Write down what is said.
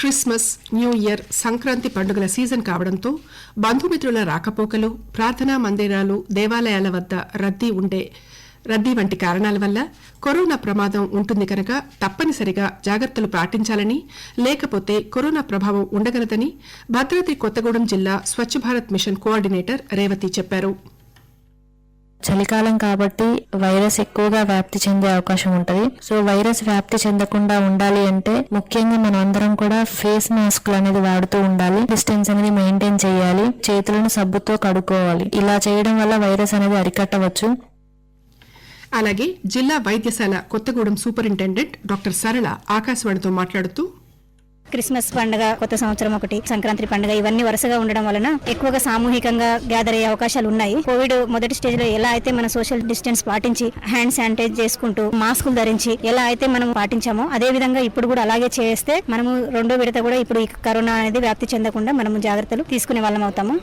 Christmas, new year, Sankranti పండుగల season కావడంతో బంధుమిత్రుల రాకపోకలు, ప్రార్థనా మందిరాలు, దేవాలయాల వద్ద రద్దీ వంటి కారణాల వల్ల కరోనా ప్రమాదం ఉంటుంది కనుక తప్పనిసరిగా జాగ్రత్తలు పాటించాలని, లేకపోతే కరోనా ప్రభావం ఉండగలదని భద్రాద్రి కొత్తగూడెం జిల్లా స్వచ్ఛ భారత్ మిషన్ కోఆర్డినేటర్ రేవతి చెప్పారు. చలికాలం కాబట్టి వైరస్ ఎక్కువగా వ్యాప్తి చెందే అవకాశం ఉంటది. సో వైరస్ వ్యాప్తి చెందకుండా ఉండాలి అంటే ముఖ్యంగా మనం అందరం కూడా ఫేస్ మాస్కులు అనేది వాడుతూ ఉండాలి. డిస్టెన్స్ అనేది మెయింటైన్ చేయాలి. చేతులను సబ్బుతో కడుక్కోవాలి. ఇలా చేయడం వల్ల వైరస్ అనేది అరికట్టవచ్చు. అలాగే జిల్లా వైద్యశాల కొత్తగూడెం సూపరింటెండెంట్ డాక్టర్ సరళ ఆకాశవాణితో మాట్లాడుతూ, క్రిస్మస్ పండుగ, కొత్త సంవత్సరం ఒకటి, సంక్రాంతి పండుగ ఇవన్నీ వరుసగా ఉండడం వలన ఎక్కువగా సామూహికంగా గ్యాదర్ అయ్యే అవకాశాలు ఉన్నాయి. కోవిడ్ మొదటి స్టేజ్ లో ఎలా అయితే మనం సోషల్ డిస్టెన్స్ పాటించి హ్యాండ్ శానిటైజ్ చేసుకుంటూ మాస్కులు ధరించి ఎలా అయితే మనం పాటించామో అదే విధంగా ఇప్పుడు కూడా అలాగే చేస్తే మనము రెండో విడత కూడా ఇప్పుడు ఈ కరోనా అనేది వ్యాప్తి చెందకుండా మనము జాగ్రత్తలు తీసుకునే వాళ్ళం అవుతాము.